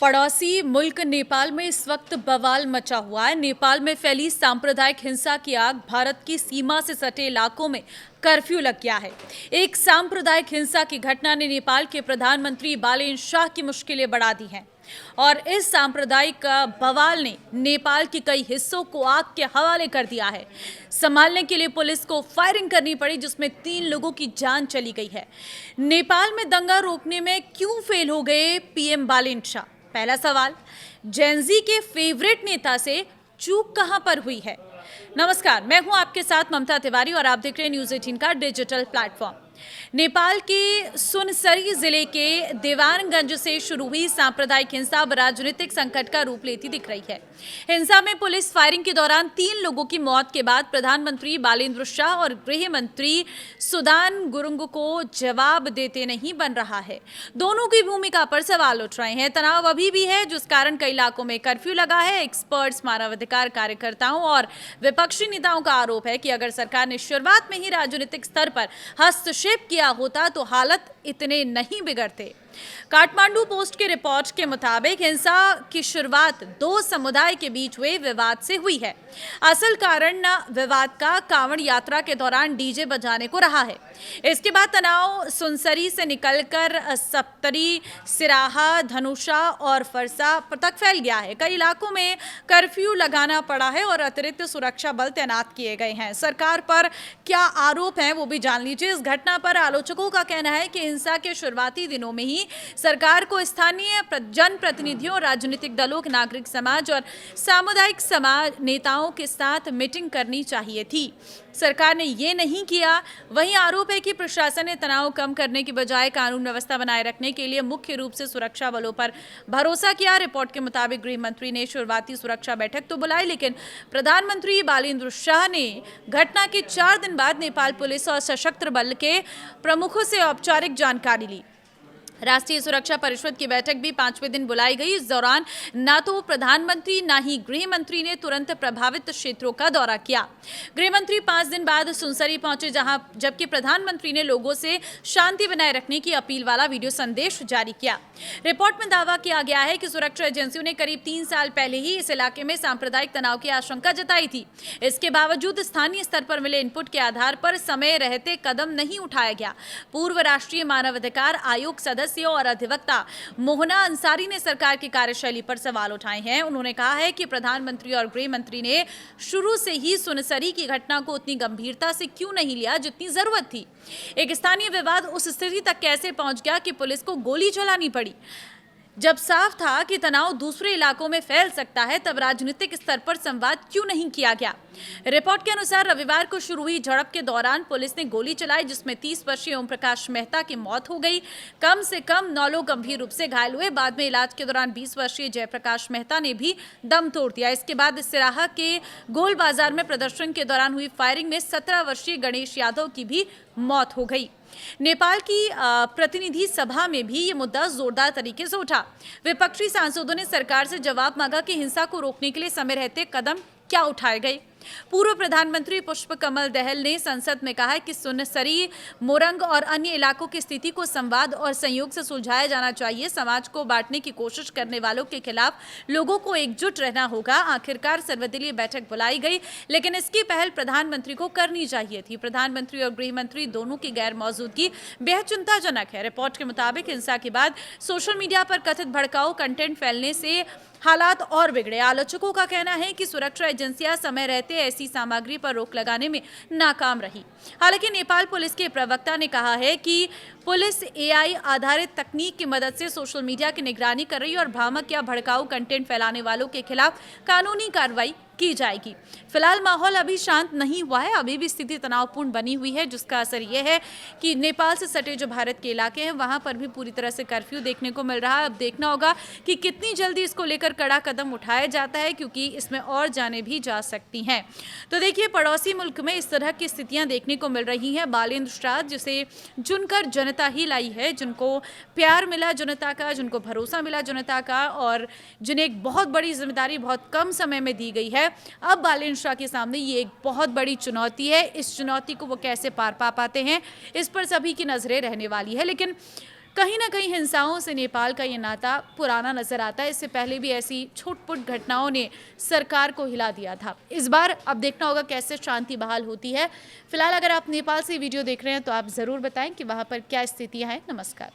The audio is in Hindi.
पड़ोसी मुल्क नेपाल में इस वक्त बवाल मचा हुआ है। नेपाल में फैली सांप्रदायिक हिंसा की आग भारत की सीमा से सटे इलाकों में कर्फ्यू लग गया है। एक सांप्रदायिक हिंसा की घटना ने नेपाल के प्रधानमंत्री बालेन शाह की मुश्किलें बढ़ा दी हैं और इस सांप्रदायिक बवाल ने नेपाल के कई हिस्सों को आग के हवाले कर दिया है। संभालने के लिए पुलिस को फायरिंग करनी पड़ी, जिसमें 3 लोगों की जान चली गई है। नेपाल में दंगा रोकने में क्यों फेल हो गए पीएम बालेन शाह? पहला सवाल, जेनजी के फेवरेट नेता से चूक कहां पर हुई है? नमस्कार, मैं हूं आपके साथ ममता तिवारी और आप देख रहे हैं न्यूज़ 18 का डिजिटल प्लेटफॉर्म। नेपाल के सुनसरी जिले के देवानगंज से शुरू हुई सांप्रदायिक हिंसा अब राजनीतिक संकट का रूप लेती दिख रही है। हिंसा में पुलिस फायरिंग के दौरान 3 लोगों की मौत के बाद प्रधानमंत्री बालेन्द्र शाह और गृह मंत्री सुदान गुरुंग को जवाब देते नहीं बन रहा है। दोनों की भूमिका पर सवाल उठ रहे हैं। तनाव अभी भी है, जिस कारण कई इलाकों में कर्फ्यू लगा है। एक्सपर्ट्स, मानवाधिकार कार्यकर्ताओं और विपक्षी नेताओं का आरोप है कि अगर सरकार ने शुरुआत में ही राजनीतिक स्तर पर हस्तक्षेप किया होता तो हालत इतने नहीं बिगड़ते। काठमांडू पोस्ट के रिपोर्ट के मुताबिक हिंसा की शुरुआत 2 समुदाय के बीच हुए विवाद से हुई है। असल कारण विवाद का कांवड़ यात्रा के दौरान डीजे बजाने को रहा है। इसके बाद तनाव सुनसरी से निकलकर सप्तरी, सिराहा, धनुषा और फरसा तक फैल गया है। कई इलाकों में कर्फ्यू लगाना पड़ा है और अतिरिक्त सुरक्षा बल तैनात किए गए हैं। सरकार पर क्या आरोप हैं वो भी जान लीजिए। इस घटना पर आलोचकों का कहना है कि हिंसा के शुरुआती दिनों में ही सरकार को स्थानीय जनप्रतिनिधियों, राजनीतिक दलों, नागरिक समाज और सामुदायिक समाज नेताओं के साथ मीटिंग करनी चाहिए थी। सरकार ने ये नहीं किया। वहीं आरोप है कि प्रशासन ने तनाव कम करने की बजाय कानून व्यवस्था बनाए रखने के लिए मुख्य रूप से सुरक्षा बलों पर भरोसा किया। रिपोर्ट के मुताबिक गृह मंत्री ने शुरुआती सुरक्षा बैठक तो बुलाई, लेकिन प्रधानमंत्री बालेन्द्र शाह ने घटना के 4 दिन बाद नेपाल पुलिस और सशस्त्र बल के प्रमुखों से औपचारिक जानकारी ली। राष्ट्रीय सुरक्षा परिषद की बैठक भी 5वें दिन बुलाई गई। इस दौरान न तो प्रधानमंत्री न ही गृह मंत्री ने तुरंत प्रभावित क्षेत्रों का दौरा किया। गृह मंत्री 5 दिन बाद सुनसरी पहुंचे, जबकि प्रधानमंत्री ने लोगों से शांति बनाए रखने की अपील वाला वीडियो संदेश जारी किया। रिपोर्ट में दावा किया गया है कि सुरक्षा एजेंसियों ने करीब 3 साल पहले ही इस इलाके में सांप्रदायिक तनाव की आशंका जताई थी। इसके बावजूद स्थानीय स्तर पर मिले इनपुट के आधार पर समय रहते कदम नहीं उठाया गया। पूर्व राष्ट्रीय मानवाधिकार आयोग सदस्य और अधिवक्ता मोहना अंसारी ने सरकार की कार्यशैली पर सवाल उठाए हैं। उन्होंने कहा है कि प्रधानमंत्री और गृह मंत्री ने शुरू से ही सुनसरी की घटना को उतनी गंभीरता से क्यों नहीं लिया जितनी जरूरत थी। एक स्थानीय विवाद उस स्थिति तक कैसे पहुंच गया कि पुलिस को गोली चलानी पड़ी? जब साफ था कि तनाव दूसरे इलाकों में फैल सकता है, तब राजनीतिक स्तर पर संवाद क्यों नहीं किया गया? रिपोर्ट के अनुसार रविवार को शुरू हुई झड़प के दौरान पुलिस ने गोली चलाई, जिसमें 30 वर्षीय ओम प्रकाश मेहता की मौत हो गई। कम से कम 9 लोग गंभीर रूप से घायल हुए। बाद में इलाज के दौरान 20 वर्षीय जयप्रकाश मेहता ने भी दम तोड़ दिया। इसके बाद सिराहा के गोल बाजार में प्रदर्शन के दौरान हुई फायरिंग में 17 वर्षीय गणेश यादव की भी मौत हो गई। नेपाल की प्रतिनिधि सभा में भी ये मुद्दा जोरदार तरीके से उठा। विपक्षी सांसदों ने सरकार से जवाब मांगा कि हिंसा को रोकने के लिए समय रहते कदम क्या उठाए गए। पूर्व प्रधानमंत्री पुष्प कमल दहल ने संसद में कहा कि सुनसरी, मोरंग और अन्य इलाकों की स्थिति को संवाद और संयोग से सुलझाया जाना चाहिए। समाज को बांटने की कोशिश करने वालों के खिलाफ लोगों को एकजुट रहना होगा। आखिरकार सर्वदलीय बैठक बुलाई गई, लेकिन इसकी पहल प्रधानमंत्री को करनी चाहिए थी। प्रधानमंत्री और गृह मंत्री दोनों की गैर मौजूदगी बेहद चिंताजनक है। रिपोर्ट के मुताबिक हिंसा के बाद सोशल मीडिया पर कथित भड़काऊ कंटेंट फैलने से हालात और बिगड़े। आलोचकों का कहना है कि सुरक्षा एजेंसियां समय रहते ऐसी सामग्री पर रोक लगाने में नाकाम रही। हालांकि नेपाल पुलिस के प्रवक्ता ने कहा है कि पुलिस एआई आधारित तकनीक की मदद से सोशल मीडिया की निगरानी कर रही है और भ्रामक या भड़काऊ कंटेंट फैलाने वालों के खिलाफ कानूनी कार्रवाई की जाएगी। फिलहाल माहौल अभी शांत नहीं हुआ है। अभी भी स्थिति तनावपूर्ण बनी हुई है, जिसका असर यह है कि नेपाल से सटे जो भारत के इलाके हैं वहां पर भी पूरी तरह से कर्फ्यू देखने को मिल रहा है। अब देखना होगा कि कितनी जल्दी इसको लेकर कड़ा कदम उठाया जाता है, क्योंकि इसमें और जाने भी जा सकती हैं। तो देखिए, पड़ोसी मुल्क में इस तरह की स्थितियां देखने को मिल रही हैं। बालेन्द्र शाह, जिसे चुनकर जनता ही लाई है, जिनको प्यार मिला जनता का, जिनको भरोसा मिला जनता का और जिन्हें एक बहुत बड़ी जिम्मेदारी बहुत कम समय में दी गई है, अब बालेन्द्र शाह के सामने ये एक बहुत बड़ी चुनौती है। इस चुनौती को वो कैसे पार पा पाते हैं, इस पर सभी की नजरें रहने वाली है। लेकिन कहीं ना कहीं हिंसाओं से नेपाल का ये नाता पुराना नजर आता है। इससे पहले भी ऐसी छुटपुट घटनाओं ने सरकार को हिला दिया था। इस बार अब देखना होगा कैसे शांति बहाल होती है। फिलहाल अगर आप नेपाल से वीडियो देख रहे हैं तो आप जरूर बताएं कि वहां पर क्या स्थितियां हैं। नमस्कार।